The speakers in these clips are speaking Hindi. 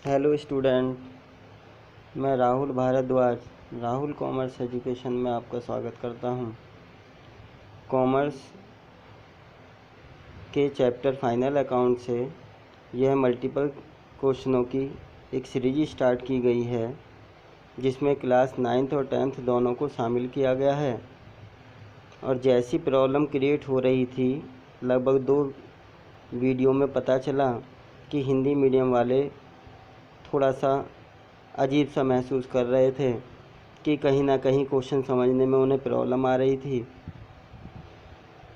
हेलो स्टूडेंट, मैं राहुल भारद्वाज राहुल कॉमर्स एजुकेशन में आपका स्वागत करता हूं। कॉमर्स के चैप्टर फाइनल अकाउंट से यह मल्टीपल क्वेश्चनों की एक सीरीज स्टार्ट की गई है, जिसमें क्लास 9th और 10th दोनों को शामिल किया गया है। और जैसी प्रॉब्लम क्रिएट हो रही थी, लगभग 2 वीडियो में पता चला कि हिंदी मीडियम वाले थोड़ा सा अजीब सा महसूस कर रहे थे कि कहीं ना कहीं क्वेश्चन समझने में उन्हें प्रॉब्लम आ रही थी।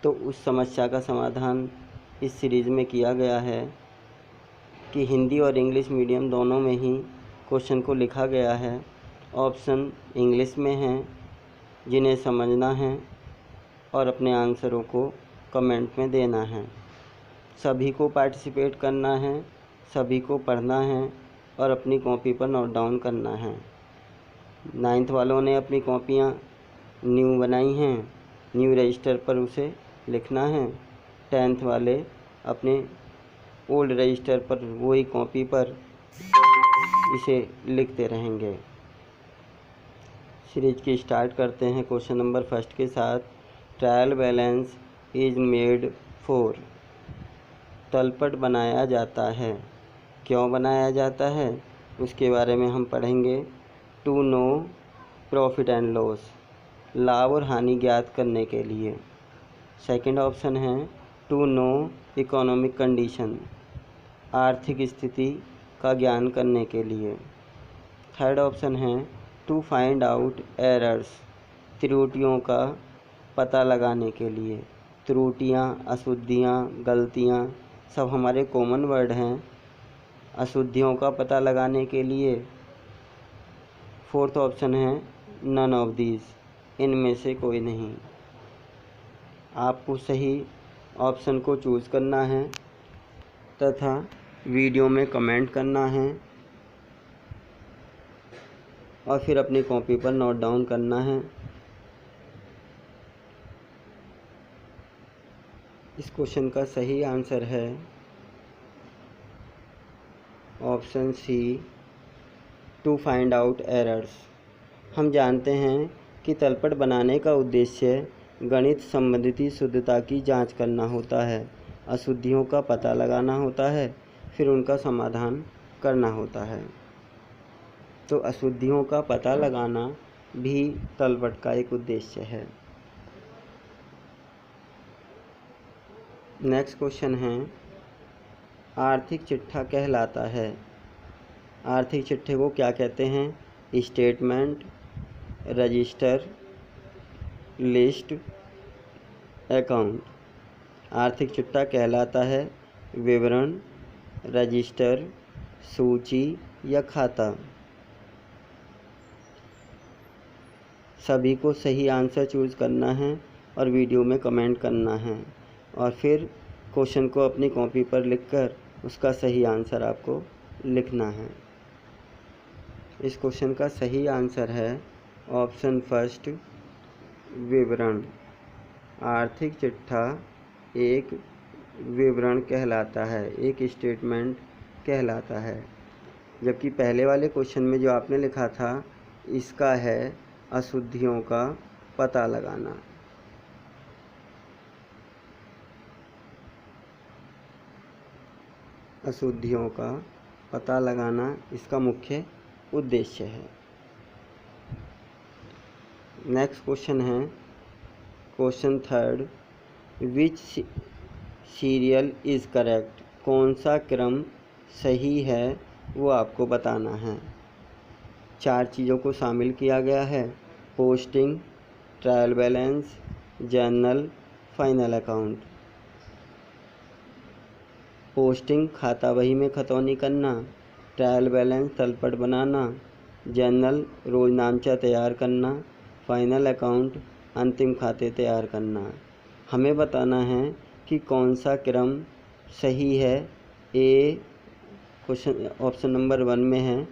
तो उस समस्या का समाधान इस सीरीज़ में किया गया है कि हिंदी और इंग्लिश मीडियम दोनों में ही क्वेश्चन को लिखा गया है। ऑप्शन इंग्लिश में हैं, जिन्हें समझना है और अपने आंसरों को कमेंट में देना है। सभी को पार्टिसिपेट करना है, सभी को पढ़ना है और अपनी कॉपी पर नोट डाउन करना है। 9th वालों ने अपनी कॉपियाँ न्यू बनाई हैं, न्यू रजिस्टर पर उसे लिखना है। 10th वाले अपने ओल्ड रजिस्टर पर वही कॉपी पर इसे लिखते रहेंगे। सीरीज की स्टार्ट करते हैं क्वेश्चन नंबर 1 के साथ। Trial balance is made for. तलपट बनाया जाता है। क्यों बनाया जाता है उसके बारे में हम पढ़ेंगे। To know profit and loss, लाभ और हानि ज्ञात करने के लिए। सेकंड ऑप्शन है टू नो इकोनॉमिक कंडीशन, आर्थिक स्थिति का ज्ञान करने के लिए। थर्ड ऑप्शन है टू फाइंड आउट एरर्स, त्रुटियों का पता लगाने के लिए। त्रुटियाँ, अशुद्धियाँ, गलतियाँ सब हमारे कॉमन वर्ड हैं। अशुद्धियों का पता लगाने के लिए। फोर्थ ऑप्शन है नन ऑफ दीज, इनमें से कोई नहीं। आपको सही ऑप्शन को चूज़ करना है तथा वीडियो में कमेंट करना है और फिर अपनी कॉपी पर नोट डाउन करना है। इस क्वेश्चन का सही आंसर है option C, to find out errors. हम जानते हैं कि तलपट बनाने का उद्देश्य गणित संबंधित शुद्धता की जांच करना होता है, अशुद्धियों का पता लगाना होता है, फिर उनका समाधान करना होता है। तो अशुद्धियों का पता लगाना भी तलपट का एक उद्देश्य है। नेक्स्ट क्वेश्चन है, आर्थिक चिट्ठा कहलाता है। आर्थिक चिट्ठे को क्या कहते हैं? Statement, register, list, account. आर्थिक चिट्ठा कहलाता है विवरण, रजिस्टर, सूची या खाता। सभी को सही आंसर चूज़ करना है और वीडियो में कमेंट करना है और फिर क्वेश्चन को अपनी कॉपी पर लिखकर उसका सही आंसर आपको लिखना है। इस क्वेश्चन का सही आंसर है ऑप्शन फर्स्ट, विवरण। आर्थिक चिट्ठा एक विवरण कहलाता है, एक स्टेटमेंट कहलाता है। जबकि पहले वाले क्वेश्चन में जो आपने लिखा था, इसका है अशुद्धियों का पता लगाना। अशुद्धियों का पता लगाना इसका मुख्य उद्देश्य है। नेक्स्ट क्वेश्चन है question third, which serial is correct. कौन सा क्रम सही है वो आपको बताना है। 4 चीज़ों को शामिल किया गया है: posting, trial balance, journal, final account. Posting खाता बही में खतौनी करना, ट्रायल बैलेंस तलपट बनाना, जर्नल रोजनामचा तैयार करना, फाइनल अकाउंट अंतिम खाते तैयार करना। हमें बताना है कि कौन सा क्रम सही है। ए क्वेश्चन ऑप्शन नंबर 1 में है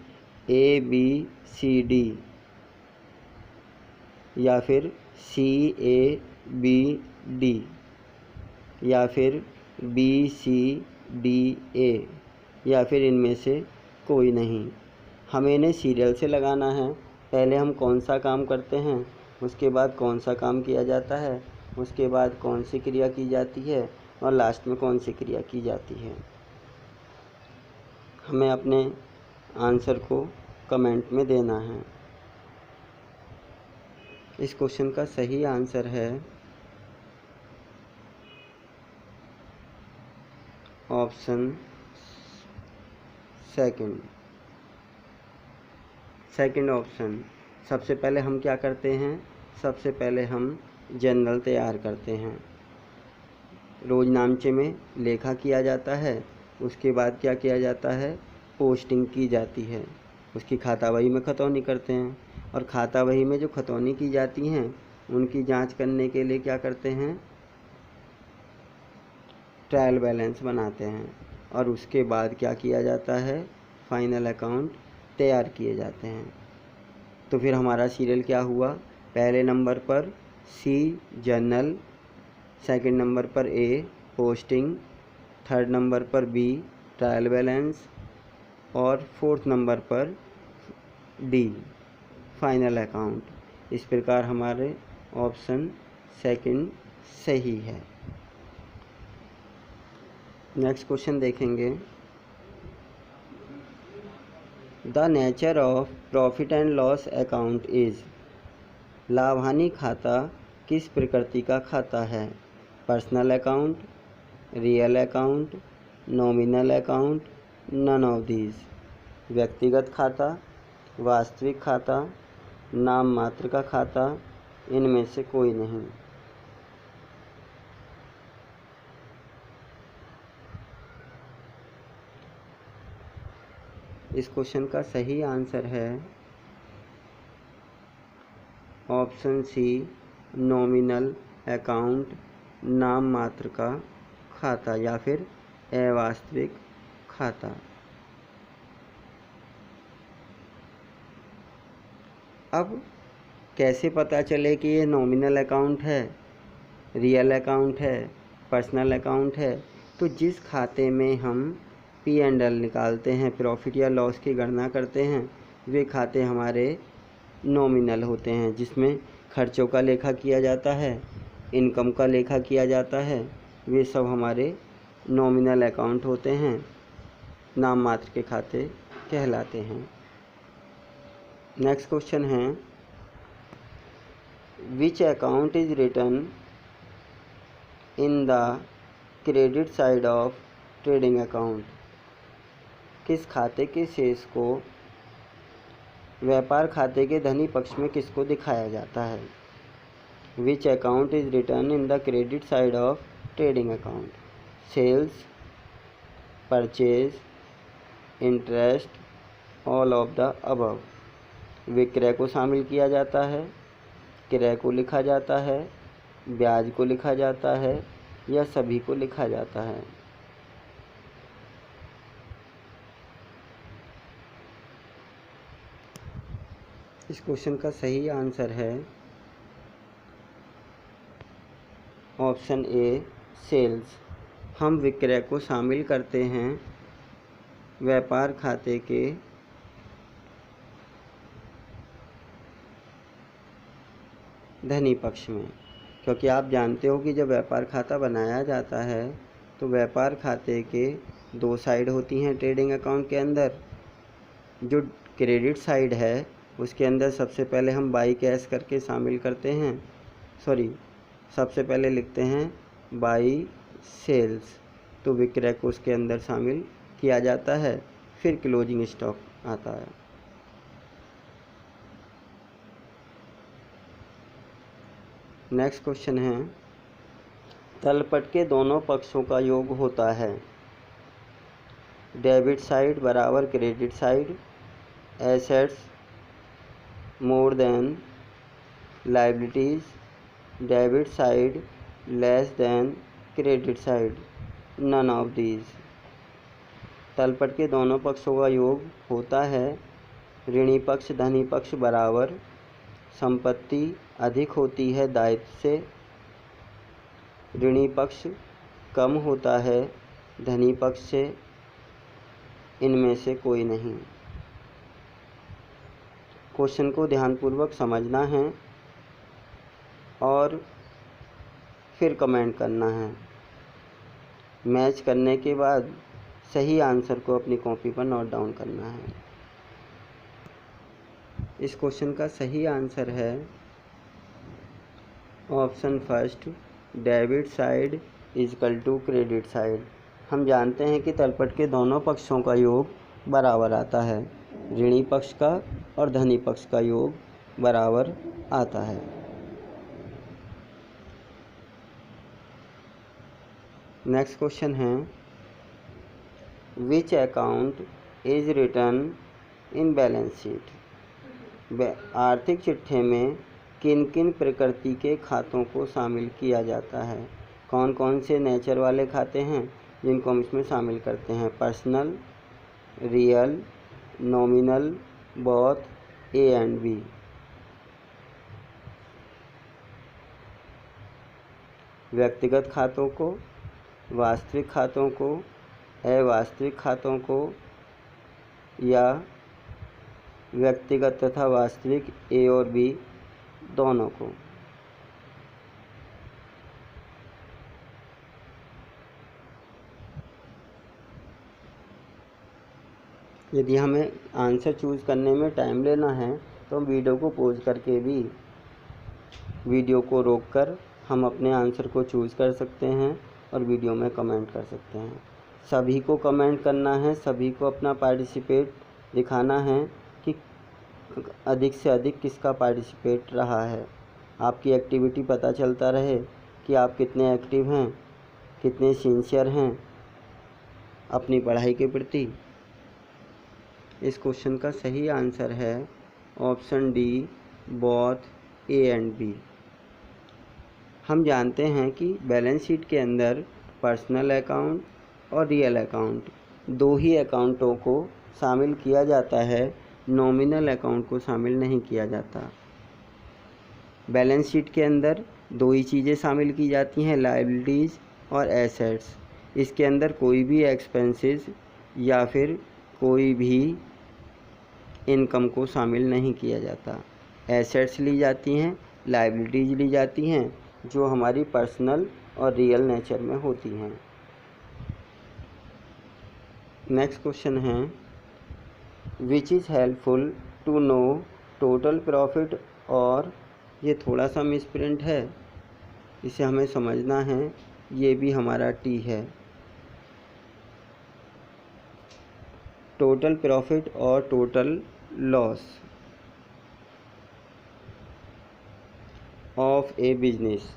ABCD या फिर CABD या फिर BCDA या फिर इनमें से कोई नहीं। हमें इन्हें सीरियल से लगाना है। पहले हम कौन सा काम करते हैं, उसके बाद कौन सा काम किया जाता है, उसके बाद कौन सी क्रिया की जाती है और लास्ट में कौन सी क्रिया की जाती है। हमें अपने आंसर को कमेंट में देना है। इस क्वेश्चन का सही आंसर है ऑप्शन सेकंड ऑप्शन। सबसे पहले हम क्या करते हैं, सबसे पहले हम जर्नल तैयार करते हैं। रोज़नामचे में लेखा किया जाता है, उसके बाद क्या किया जाता है, पोस्टिंग की जाती है। उसकी खाता बही में खतौनी करते हैं और खाता बही में जो खतौनी की जाती हैं उनकी जांच करने के लिए क्या करते हैं, ट्रायल बैलेंस बनाते हैं और उसके बाद क्या किया जाता है, फाइनल अकाउंट तैयार किए जाते हैं। तो फिर हमारा सीरियल क्या हुआ, पहले नंबर पर सी जर्नल, सेकंड नंबर पर ए पोस्टिंग, थर्ड नंबर पर बी ट्रायल बैलेंस और फोर्थ नंबर पर डी फाइनल अकाउंट। इस प्रकार हमारे ऑप्शन सेकंड सही है। नेक्स्ट क्वेश्चन देखेंगे। The nature of profit and loss account is. लाभ हानि खाता किस प्रकृति का खाता है, personal account, real account, nominal account, none of these. व्यक्तिगत खाता, वास्तविक खाता, नाम मात्र का खाता, इनमें से कोई नहीं। इस क्वेश्चन का सही आंसर है ऑप्शन सी नॉमिनल अकाउंट, नाम मात्र का खाता या फिर अवास्तविक खाता। अब कैसे पता चले कि ये नॉमिनल अकाउंट है, रियल अकाउंट है, पर्सनल अकाउंट है। तो जिस खाते में हम P&L निकालते हैं, प्रॉफिट या लॉस की गणना करते हैं, वे खाते हमारे नॉमिनल होते हैं, जिसमें खर्चों का लेखा किया जाता है, इनकम का लेखा किया जाता है। वे सब हमारे नॉमिनल अकाउंट होते हैं, नाम मात्र के खाते कहलाते हैं। नेक्स्ट क्वेश्चन है, which account is written in the credit side of trading account. किस खाते के शेष को व्यापार खाते के धनी पक्ष में किसको दिखाया जाता है। Which account is written in the credit side of trading account, sales, purchase, interest, all of the above. विक्रय को शामिल किया जाता है, क्रय को लिखा जाता है, ब्याज को लिखा जाता है या सभी को लिखा जाता है। इस क्वेश्चन का सही आंसर है ऑप्शन ए सेल्स। हम विक्रय को शामिल करते हैं व्यापार खाते के धनी पक्ष में, क्योंकि आप जानते हो कि जब व्यापार खाता बनाया जाता है तो व्यापार खाते के दो साइड होती हैं ट्रेडिंग अकाउंट के अंदर। जो क्रेडिट साइड है उसके अंदर सबसे पहले हम बाई कैश करके शामिल करते हैं, सबसे पहले लिखते हैं बाई सेल्स, तो विक्रय को उसके अंदर शामिल किया जाता है, फिर क्लोजिंग स्टॉक आता है। नेक्स्ट क्वेश्चन है, तलपट के दोनों पक्षों का योग होता है। डेबिट साइड बराबर credit side, assets more than liabilities, debit side less than credit side, none of these. तलपट के दोनों पक्षों का योग होता है ऋणी पक्ष धनी पक्ष बराबर, संपत्ति अधिक होती है दायित्व से, ऋणी पक्ष कम होता है धनी पक्ष से, इनमें से कोई नहीं। क्वेश्चन को ध्यानपूर्वक समझना है और फिर कमेंट करना है। मैच करने के बाद सही आंसर को अपनी कॉपी पर नोट डाउन करना है। इस क्वेश्चन का सही आंसर है option first, debit side is equal to credit side. हम जानते हैं कि तलपट के दोनों पक्षों का योग बराबर आता है। ऋणी पक्ष का और धनी पक्ष का योग बराबर आता है। नेक्स्ट क्वेश्चन है, which account is written in balance sheet. आर्थिक चिट्ठे में किन किन प्रकृति के खातों को शामिल किया जाता है। कौन कौन से नेचर वाले खाते हैं जिनको हम इसमें शामिल करते हैं। Personal, real, nominal, both, A and B. व्यक्तिगत खातों को, वास्तविक खातों को, अवास्तविक खातों को या व्यक्तिगत तथा वास्तविक ए और बी दोनों को। यदि हमें आंसर चूज़ करने में टाइम लेना है तो हम वीडियो को पॉज करके भी वीडियो को रोककर हम अपने आंसर को चूज़ कर सकते हैं और वीडियो में कमेंट कर सकते हैं। सभी को कमेंट करना है, सभी को अपना पार्टिसिपेट दिखाना है कि अधिक से अधिक किसका पार्टिसिपेट रहा है। आपकी एक्टिविटी पता चलता रहे कि आप कितने एक्टिव हैं, कितने सिंसियर हैं अपनी पढ़ाई के प्रति। इस क्वेश्चन का सही आंसर है option D, both A and B. हम जानते हैं कि बैलेंस शीट के अंदर पर्सनल अकाउंट और रियल अकाउंट दो ही अकाउंटों को शामिल किया जाता है, नॉमिनल अकाउंट को शामिल नहीं किया जाता। बैलेंस शीट के अंदर दो ही चीज़ें शामिल की जाती हैं, लायबिलिटीज़ और एसेट्स। इसके अंदर कोई भी एक्सपेंसेस या फिर कोई भी इनकम को शामिल नहीं किया जाता। एसेट्स ली जाती हैं, लायबिलिटीज़ ली जाती हैं जो हमारी पर्सनल और रियल नेचर में होती हैं। नेक्स्ट क्वेश्चन है, which is helpful to know total profit. और ये थोड़ा सा मिसप्रिंट है, इसे हमें समझना है। ये भी हमारा टी है। टोटल प्रॉफिट और total loss of A business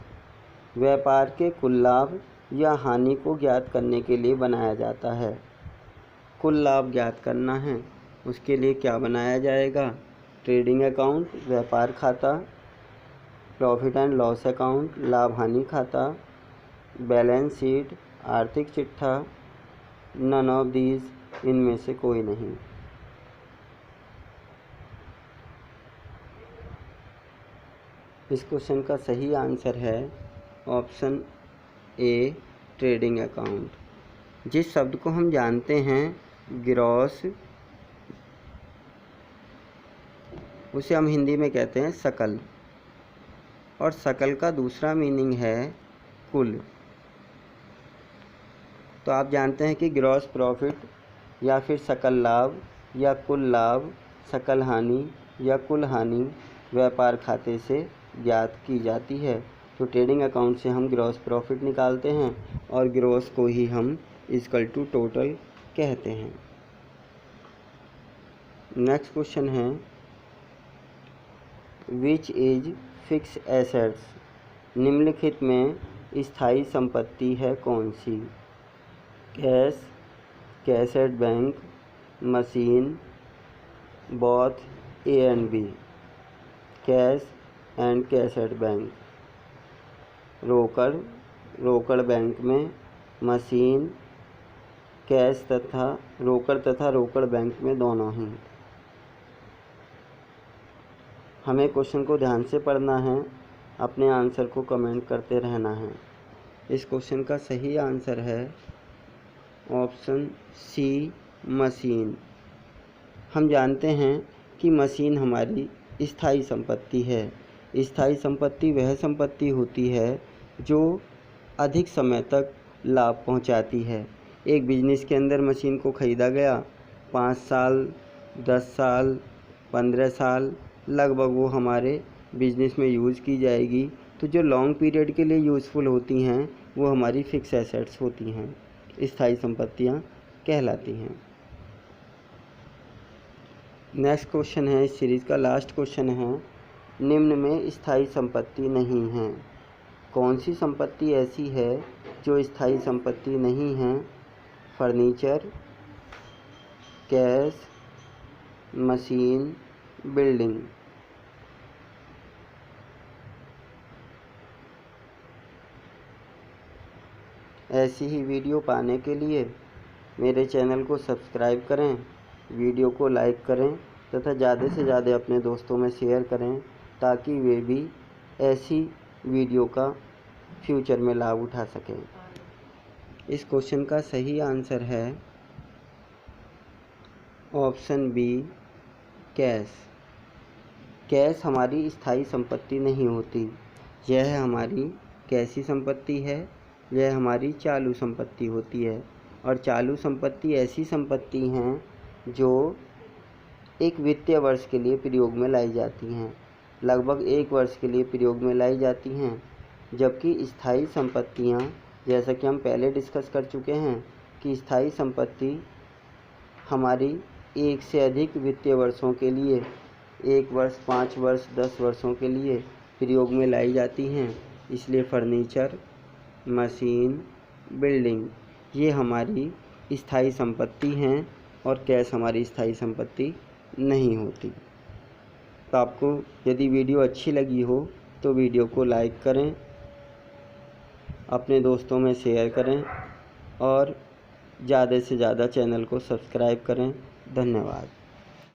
व्यापार के कुल लाभ या हानि को ज्ञात करने के लिए बनाया जाता है। कुल लाभ ज्ञात करना है, उसके लिए क्या बनाया जाएगा। ट्रेडिंग अकाउंट, व्यापार खाता, प्रॉफिट एंड लॉस अकाउंट, लाभ हानि खाता, बैलेंस शीट, आर्थिक चिट्ठा, नन ऑफ दीज, इनमें से कोई नहीं। इस क्वेश्चन का सही आंसर है ऑप्शन ए, ट्रेडिंग अकाउंट। जिस शब्द को हम जानते हैं ग्रॉस, उसे हम हिंदी में कहते हैं सकल, और सकल का दूसरा मीनिंग है कुल। तो आप जानते हैं कि ग्रॉस प्रॉफिट या फिर सकल लाभ या कुल लाभ, सकल हानि या कुल हानि व्यापार खाते से ज्ञात की जाती है। तो ट्रेडिंग अकाउंट से हम ग्रॉस प्रॉफिट निकालते हैं और ग्रॉस को ही हम इक्वल टू टोटल कहते हैं। नेक्स्ट क्वेश्चन है, विच इज फिक्स एसेट्स। निम्नलिखित में स्थायी संपत्ति है कौन सी। Cash, cash at bank, machine, both A and B. Cash and cash at bank, रोकड़, रोकड़ बैंक में, मशीन, कैश तथा रोकड़ बैंक में दोनों ही। हमें क्वेश्चन को ध्यान से पढ़ना है, अपने आंसर को कमेंट करते रहना है। इस क्वेश्चन का सही आंसर है ऑप्शन सी, मशीन। हम जानते हैं कि मशीन हमारी स्थायी संपत्ति है। स्थायी संपत्ति वह संपत्ति होती है जो अधिक समय तक लाभ पहुंचाती है। एक बिजनेस के अंदर मशीन को ख़रीदा गया, 5 साल, 10 साल, 15 साल लगभग वो हमारे बिजनेस में यूज़ की जाएगी। तो जो लॉन्ग पीरियड के लिए यूज़फुल होती हैं वो हमारी फिक्स एसेट्स होती हैं, स्थायी संपत्तियां कहलाती हैं। नेक्स्ट क्वेश्चन है, इस सीरीज़ का लास्ट क्वेश्चन है, निम्न में स्थायी संपत्ति नहीं है। कौन सी संपत्ति ऐसी है जो स्थायी संपत्ति नहीं है? Furniture, cash, machine, building. ऐसी ही वीडियो पाने के लिए मेरे चैनल को सब्सक्राइब करें, वीडियो को लाइक करें तथा ज़्यादा से ज़्यादा अपने दोस्तों में शेयर करें ताकि वे भी ऐसी वीडियो का फ्यूचर में लाभ उठा सकें। इस क्वेश्चन का सही आंसर है ऑप्शन बी, कैश। कैश हमारी स्थायी संपत्ति नहीं होती। यह हमारी कैसी संपत्ति है? यह हमारी चालू संपत्ति होती है। और चालू संपत्ति ऐसी संपत्ति हैं जो एक वित्तीय वर्ष के लिए प्रयोग में लाई जाती हैं, लगभग 1 वर्ष के लिए प्रयोग में लाई जाती हैं। जबकि स्थायी संपत्तियां, जैसा कि हम पहले डिस्कस कर चुके हैं कि स्थायी संपत्ति हमारी 1 से अधिक वित्तीय वर्षों के लिए, 1 वर्ष, 5 वर्ष, 10 वर्षों के लिए प्रयोग में लाई जाती हैं। इसलिए फर्नीचर, मशीन, बिल्डिंग ये हमारी स्थायी संपत्ति हैं और कैश हमारी स्थायी संपत्ति नहीं होती। तो आपको यदि वीडियो अच्छी लगी हो तो वीडियो को लाइक करें, अपने दोस्तों में शेयर करें और ज़्यादा से ज़्यादा चैनल को सब्सक्राइब करें। धन्यवाद।